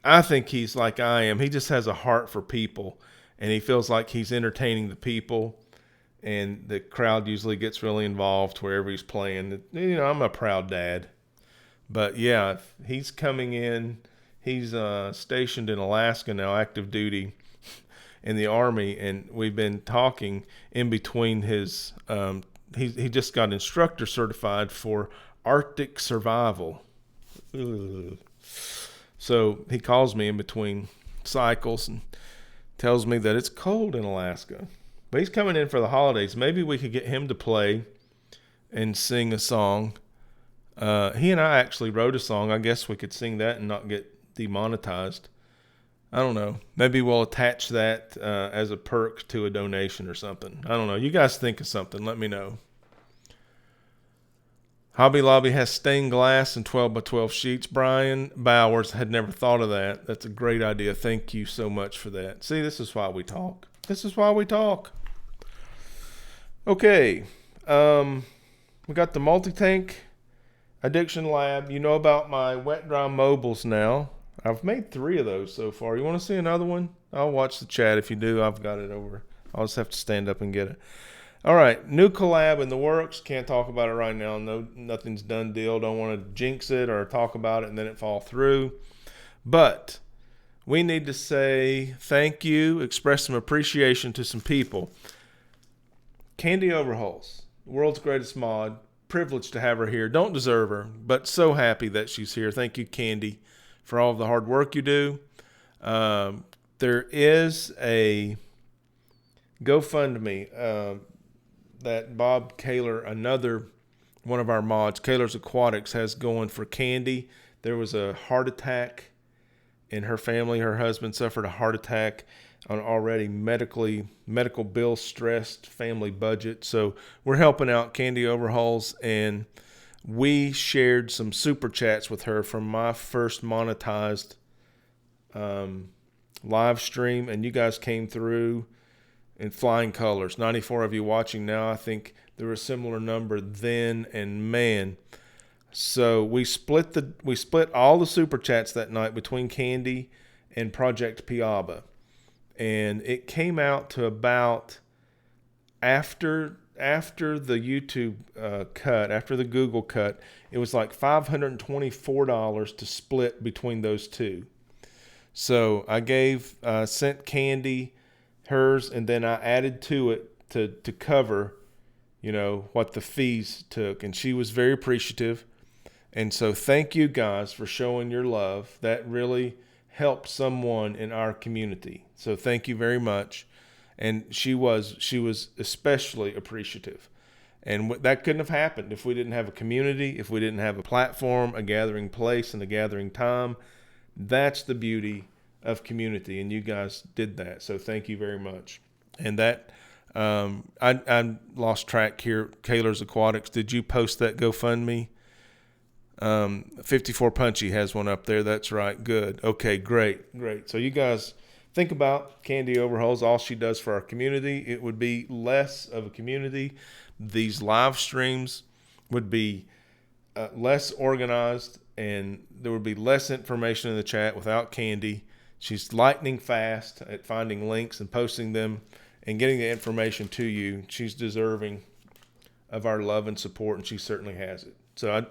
I think he's like I am. He just has a heart for people, and he feels like he's entertaining the people, and the crowd usually gets really involved wherever he's playing. I'm a proud dad. But yeah, he's coming in. He's stationed in Alaska now, active duty in the Army, and we've been talking in between his. He just got instructor certified for Arctic survival. Ugh. So he calls me in between cycles and tells me that it's cold in Alaska. But he's coming in for the holidays. Maybe we could get him to play and sing a song. He and I actually wrote a song. I guess we could sing that and not get demonetized. I don't know. Maybe we'll attach that as a perk to a donation or something. I don't know. You guys think of something. Let me know. Hobby Lobby has stained glass and 12 by 12 sheets. Brian Bowers had never thought of that. That's a great idea. Thank you so much for that. See, this is why we talk. Okay. We got the Multi-Tank Addiction Lab. You know about my wet dry mobiles now. I've made 3 of those so far. You want to see another one? I'll watch the chat if you do. I've got it over. I'll just have to stand up and get it. All right, new collab in the works. Can't talk about it right now. No, nothing's done deal. Don't want to jinx it or talk about it and then it fall through. But we need to say thank you, express some appreciation to some people. Candy Overhauls, world's greatest mod. Privileged to have her here. Don't deserve her, but so happy that she's here. Thank you, Candy, for all of the hard work you do. There is a GoFundMe that Bob Kaler, another one of our mods, Kaler's Aquatics, has going for Candy. There was a heart attack and her family, her husband, suffered a heart attack on already medical bill stressed family budget. So we're helping out Candy Overhauls, and we shared some super chats with her from my first monetized live stream, and you guys came through in flying colors. 94 of you watching now. I think there were a similar number then, and man. So we split all the super chats that night between Candy and Project Piaba. And it came out to about after the YouTube cut, after the Google cut, it was like $524 to split between those two. So I sent Candy hers, and then I added to it to cover, what the fees took. And she was very appreciative. And so thank you guys for showing your love. That really helped someone in our community. So thank you very much. And she was especially appreciative. And that couldn't have happened if we didn't have a community, if we didn't have a platform, a gathering place, and a gathering time. That's the beauty of community, and you guys did that. So thank you very much. And that I lost track here. Kaler's Aquatics, did you post that GoFundMe? 54 Punchy has one up there. That's right. Good. Okay, great. So you guys think about Candy Overhauls, all she does for our community. It would be less of a community. These live streams would be less organized, and there would be less information in the chat without Candy. She's lightning fast at finding links and posting them and getting the information to you. She's deserving of our love and support, and she certainly has it. So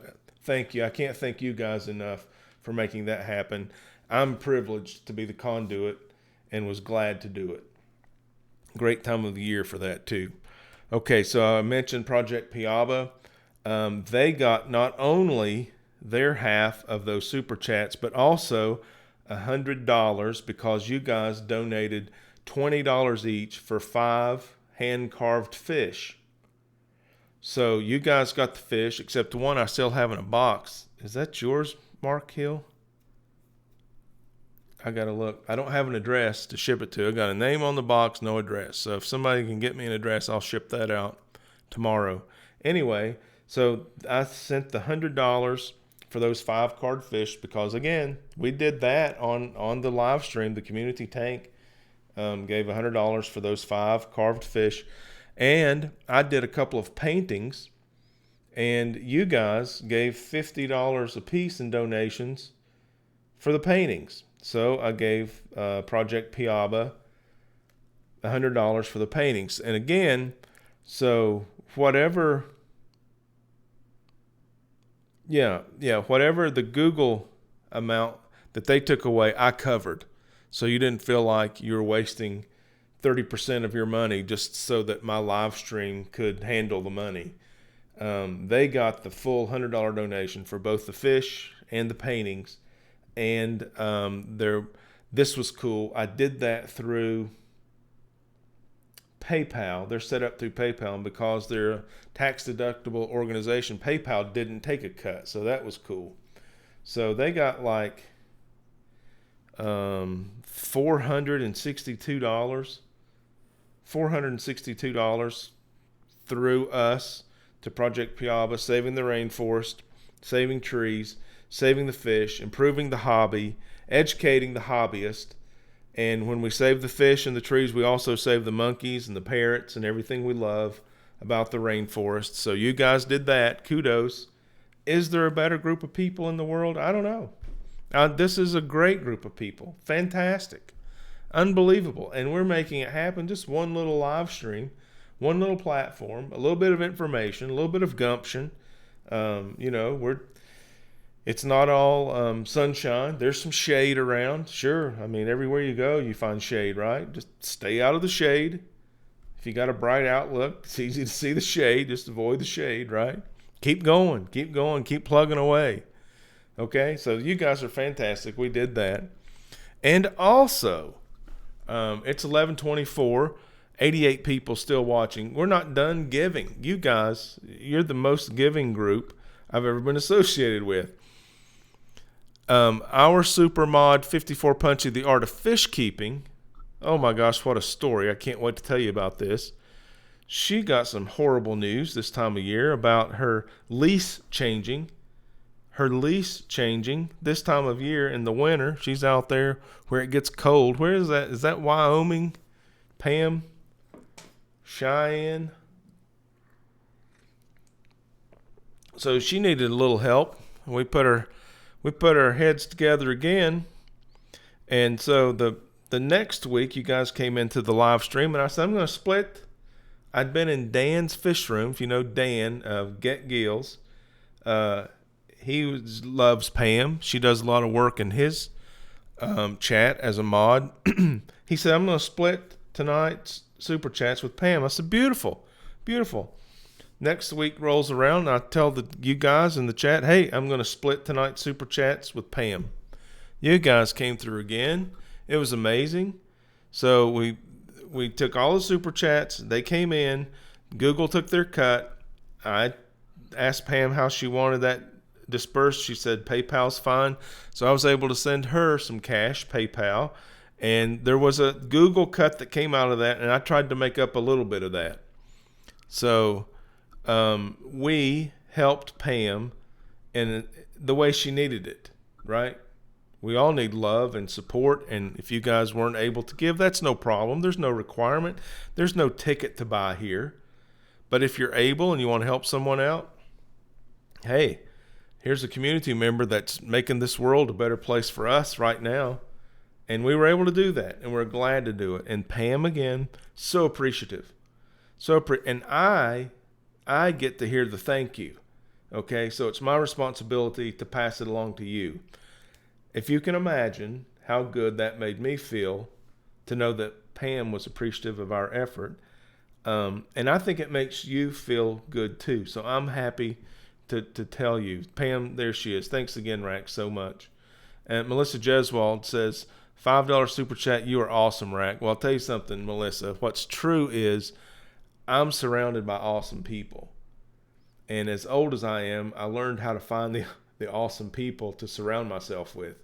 thank you. I can't thank you guys enough for making that happen. I'm privileged to be the conduit and was glad to do it. Great time of the year for that too. Okay, so I mentioned Project Piaba. They got not only their half of those super chats, but also $100 because you guys donated $20 each for 5 hand-carved fish. So you guys got the fish, except the one I still have in a box. Is that yours, Mark Hill? I got to look. I don't have an address to ship it to. I got a name on the box, no address. So if somebody can get me an address, I'll ship that out tomorrow. Anyway, so I sent the $100 for those 5 card fish because, again, we did that on the live stream. The community tank gave $100 for those 5 carved fish. And I did a couple of paintings, and you guys gave $50 a piece in donations for the paintings. So I gave Project Piaba $100 for the paintings. And again, so whatever the Google amount that they took away, I covered. So you didn't feel like you were wasting 30% of your money just so that my live stream could handle the money. They got the full $100 donation for both the fish and the paintings. And this was cool. I did that through PayPal. They're set up through PayPal, and because they're a tax-deductible organization, PayPal didn't take a cut. So that was cool. So they got like $462 through us to Project Piaba, saving the rainforest, saving trees, saving the fish, improving the hobby, educating the hobbyist. And when we save the fish and the trees, we also save the monkeys and the parrots and everything we love about the rainforest. So you guys did that. Kudos. Is there a better group of people in the world? I don't know. This is a great group of people. Fantastic. Unbelievable. And we're making it happen. Just one little live stream, one little platform, a little bit of information, a little bit of gumption. It's not all sunshine. There's some shade around. Sure. I mean, everywhere you go, you find shade, right? Just stay out of the shade. If you got a bright outlook, it's easy to see the shade. Just avoid the shade, right? Keep going, keep plugging away. Okay, so you guys are fantastic. We did that. And also, it's 11:24, 88 people still watching. We're not done giving. You guys, you're the most giving group I've ever been associated with. Our super mod 54 Punchy, the art of fish keeping. Oh my gosh, what a story. I can't wait to tell you about this. She got some horrible news this time of year about her lease changing. Her lease changing this time of year in the winter. She's out there where it gets cold. Where is that? Is that Wyoming? Pam? Cheyenne? So she needed a little help. We put our heads together again. And so the next week you guys came into the live stream and I said, I'm going to split. I'd been in Dan's fish room. If you know Dan of Get Gills, he loves Pam. She does a lot of work in his chat as a mod. He said, I'm going to split tonight's super chats with Pam. I said, beautiful, beautiful. Next week rolls around and I tell you guys in the chat, hey, I'm going to split tonight's super chats with Pam. You guys came through again. It was amazing. So we took all the super chats. They came in. Google took their cut. I asked Pam how she wanted that dispersed. She said PayPal's fine. So I was able to send her some cash, PayPal. And there was a Google cut that came out of that, and I tried to make up a little bit of that. So we helped Pam in the way she needed it, right? We all need love and support, and if you guys weren't able to give, that's no problem. There's no requirement. There's no ticket to buy here. But if you're able and you want to help someone out, hey, here's a community member that's making this world a better place for us right now. And we were able to do that, and we're glad to do it. And Pam, again, so appreciative. And I get to hear the thank you. Okay, so it's my responsibility to pass it along to you. If you can imagine how good that made me feel to know that Pam was appreciative of our effort. And I think it makes you feel good too. So I'm happy to tell you. Pam, there she is. Thanks again, Rack, so much. And Melissa Jeswald says, $5 super chat, you are awesome, Rack. Well, I'll tell you something, Melissa. What's true is I'm surrounded by awesome people. And as old as I am, I learned how to find the awesome people to surround myself with.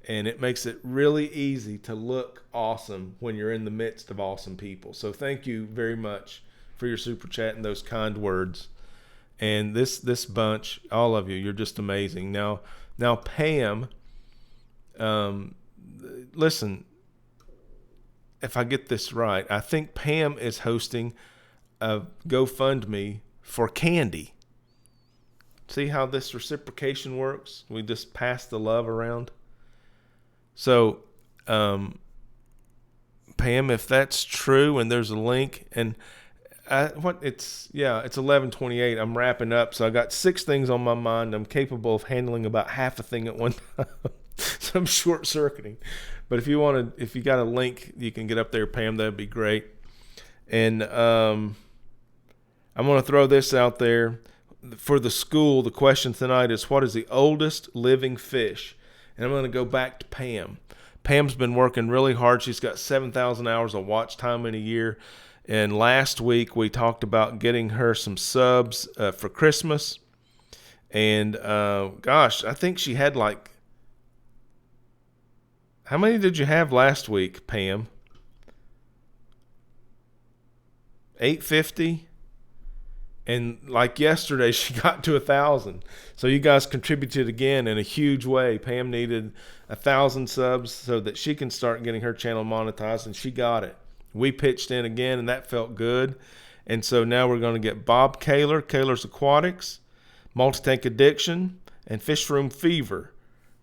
And it makes it really easy to look awesome when you're in the midst of awesome people. So thank you very much for your super chat and those kind words. And this bunch, all of you, you're just amazing. Now Pam, listen, if I get this right, I think Pam is hosting a GoFundMe for candy. See how this reciprocation works? We just pass the love around. So, Pam, if that's true, and there's a link, and it's 11:28. I'm wrapping up, so I got 6 things on my mind. I'm capable of handling about half a thing at one time, so I'm short circuiting. But if you got a link, you can get up there, Pam. That'd be great. And I'm going to throw this out there for the school. The question tonight is, what is the oldest living fish? And I'm going to go back to Pam. Pam's been working really hard. She's got 7,000 hours of watch time in a year. And last week we talked about getting her some subs for Christmas. And I think she had how many did you have last week, Pam? 850? And like yesterday, she got to 1,000. So you guys contributed again in a huge way. Pam needed 1,000 subs so that she can start getting her channel monetized, and she got it. We pitched in again, and that felt good. And so now we're going to get Bob Kaler, Kaler's Aquatics, Multi-Tank Addiction, and Fish Room Fever.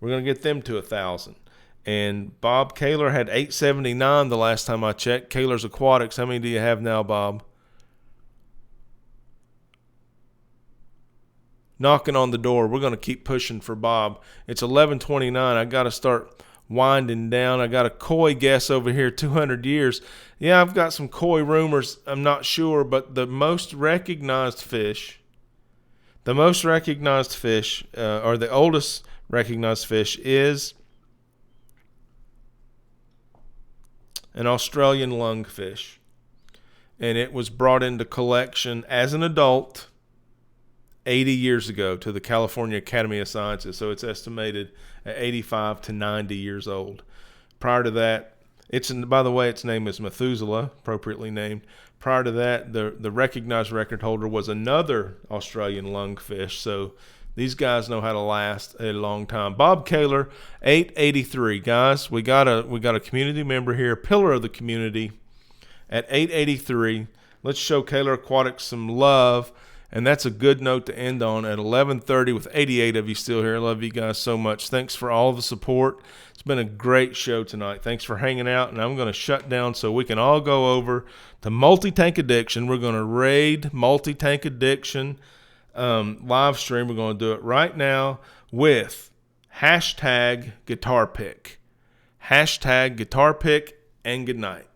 We're going to get them to 1,000. And Bob Kaler had 879 the last time I checked. Kaler's Aquatics, how many do you have now, Bob? Knocking on the door. We're going to keep pushing for Bob. It's 11:29. I got to start winding down. I got a koi guess over here, 200 years. Yeah, I've got some koi rumors. I'm not sure, but the most recognized fish, or the oldest recognized fish is an Australian lungfish. And it was brought into collection as an adult 80 years ago to the California Academy of Sciences. So it's estimated at 85 to 90 years old. Prior to that, by the way, its name is Methuselah, appropriately named. Prior to that, the recognized record holder was another Australian lungfish. So these guys know how to last a long time. Bob Kaler, 883. Guys, we got a community member here, pillar of the community, at 883. Let's show Kaler Aquatics some love. And that's a good note to end on at 11:30 with 88 of you still here. I love you guys so much. Thanks for all the support. It's been a great show tonight. Thanks for hanging out. And I'm going to shut down so we can all go over to Multi-Tank Addiction. We're going to raid Multi-Tank Addiction live stream. We're going to do it right now with hashtag guitar pick. Hashtag guitar pick, and good night.